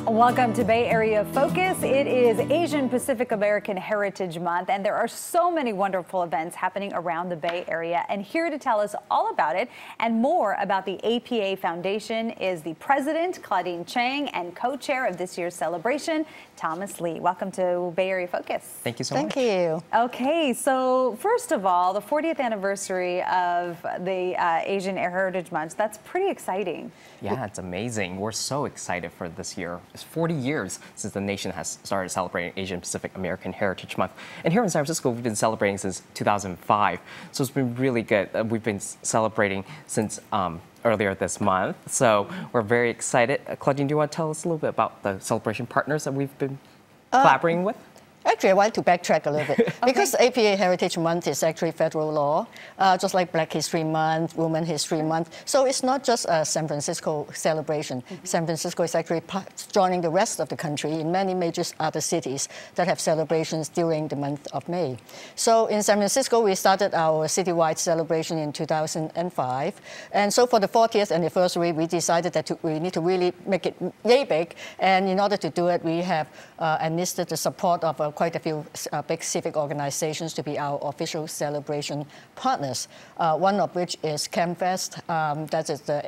Welcome to Bay Area Focus. It is Asian Pacific American Heritage Month, and there are so many wonderful events happening around the Bay Area. And here to tell us all about it and more about the APA Foundation is the president, Claudine Cheng, and co-chair of this year's celebration, Thomas Lee. Welcome to Bay Area Focus. Thank you so much. Thank you. Okay, so first of all, the 40th anniversary of the Asian Heritage Month, that's pretty exciting. Yeah, it's amazing. We're so excited for this year. It's 40 years since the nation has started celebrating Asian Pacific American Heritage Month. And here in San Francisco, we've been celebrating since 2005. So it's been really good. We've been celebrating since earlier this month. So we're very excited. Claudine, do you want to tell us a little bit about the celebration partners that we've been collaborating with? Actually, I want to backtrack a little bit because APA Heritage Month is actually federal law, just like Black History Month, Women History Month. So it's not just a San Francisco celebration. San Francisco is actually joining the rest of the country in many major other cities that have celebrations during the month of May. So in San Francisco, we started our citywide celebration in 2005. And so for the 40th anniversary, we decided that we need to really make it yay big. And in order to do it, we have enlisted the support of quite a few big civic organizations to be our official celebration partners, one of which is ChemFest. That is the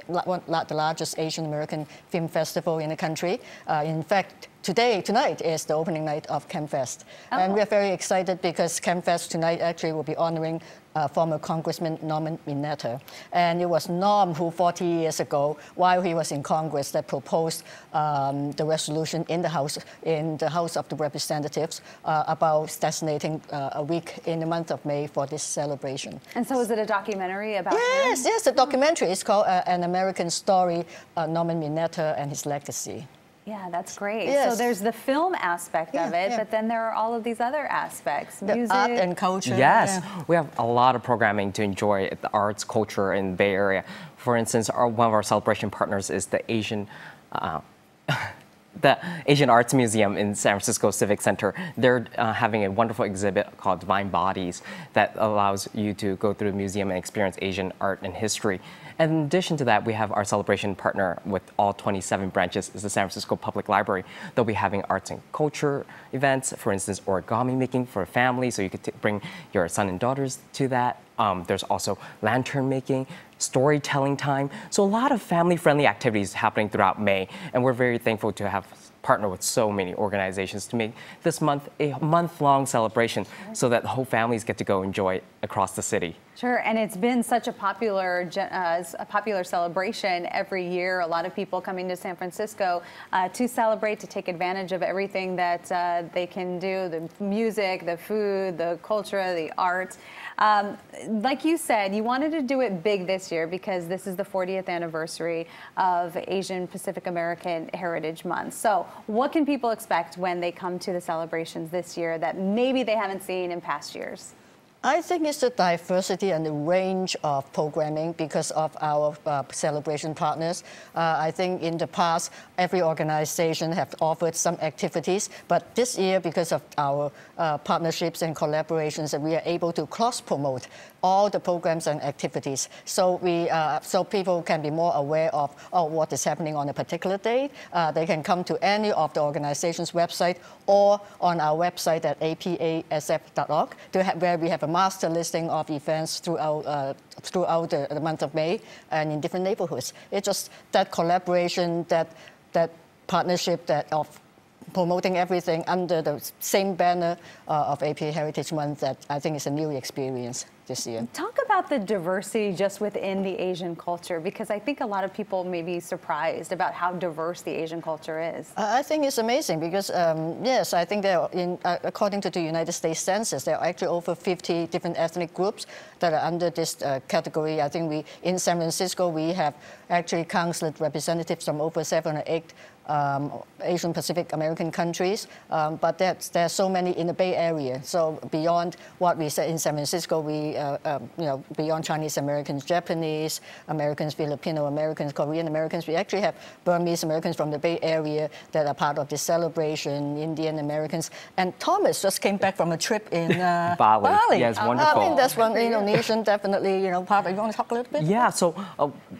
largest Asian American film festival in the country. In fact, tonight is the opening night of ChemFest. And we're very excited because ChemFest tonight actually will be honoring former Congressman Norman Mineta. And it was Norm who 40 years ago, while he was in Congress, that proposed the resolution in the House of the Representatives about designating a week in the month of May for this celebration. And so is it a documentary about him? Yes, the documentary is called An American Story, Norman Mineta and His Legacy. Yeah, that's great. Yes. So there's the film aspect of it, but then there are all of these other aspects, music, art and culture. Yes, we have a lot of programming to enjoy the arts, culture in the Bay Area. For instance, one of our celebration partners is the Asian Arts Museum in San Francisco Civic Center. They're having a wonderful exhibit called Divine Bodies that allows you to go through the museum and experience Asian art and history. And in addition to that, we have our celebration partner with all 27 branches is the San Francisco Public Library. They'll be having arts and culture events, for instance, origami making for families, so you could bring your son and daughters to that. There's also lantern making, storytelling time. So a lot of family-friendly activities happening throughout May, and we're very thankful to have partnered with so many organizations to make this month a month-long celebration so that the whole families get to go enjoy it across the city. Sure, and it's been such a popular celebration every year. A lot of people coming to San Francisco to celebrate, to take advantage of everything that they can do, the music, the food, the culture, the art. Like you said, you wanted to do it big this year because this is the 40th anniversary of Asian Pacific American Heritage Month. So what can people expect when they come to the celebrations this year that maybe they haven't seen in past years? I think it's the diversity and the range of programming because of our celebration partners. I think in the past, every organization have offered some activities, but this year, because of our partnerships and collaborations, we are able to cross-promote all the programs and activities. So so people can be more aware of what is happening on a particular day. They can come to any of the organization's website or on our website at apasf.org where we have a master listing of events throughout the month of May and in different neighborhoods. It's just that collaboration, that partnership of promoting everything under the same banner of APA Heritage Month that I think is a new experience this year. Talk about the diversity just within the Asian culture, because I think a lot of people may be surprised about how diverse the Asian culture is. I think it's amazing because, yes, I think according to the United States Census, there are actually over 50 different ethnic groups that are under this category. I think in San Francisco, we have actually counseled representatives from over 7 or 8 Asian Pacific American countries, but there are so many in the Bay Area. So beyond what we said in San Francisco, beyond Chinese Americans, Japanese Americans, Filipino Americans, Korean Americans, we actually have Burmese Americans from the Bay Area that are part of this celebration, Indian Americans. And Thomas just came back from a trip in Bali. Yes, wonderful. I think that's one Indonesian definitely, part of it. You want to talk a little bit? Yeah, so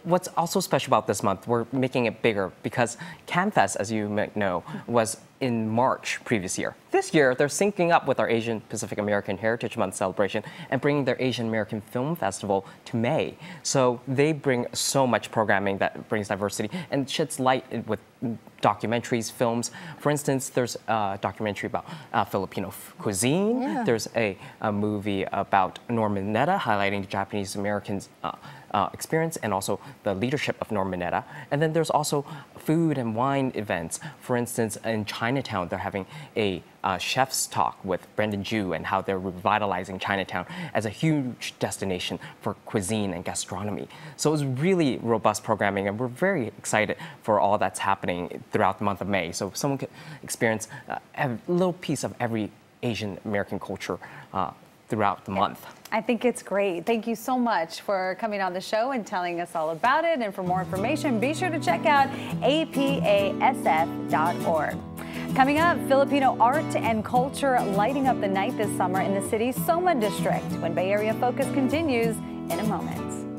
what's also special about this month, we're making it bigger because ChemFest Fest, as you might know, was in March previous year. This year, they're syncing up with our Asian Pacific American Heritage Month celebration and bringing their Asian American Film Festival to May. So they bring so much programming that brings diversity and sheds light with documentaries, films. For instance, there's a documentary about Filipino cuisine. Yeah. There's a movie about Norm Mineta highlighting Japanese Americans' experience and also the leadership of Norm Mineta. And then there's also food and wine events. For instance, in Chinatown, they're having a chef's talk with Brendan Ju and how they're revitalizing Chinatown as a huge destination for cuisine and gastronomy. So it's really robust programming, and we're very excited for all that's happening throughout the month of May. So someone could experience a little piece of every Asian American culture throughout the month. I think it's great. Thank you so much for coming on the show and telling us all about it. And for more information, be sure to check out apasf.org. Coming up, Filipino art and culture lighting up the night this summer in the city's Soma district when Bay Area Focus continues in a moment.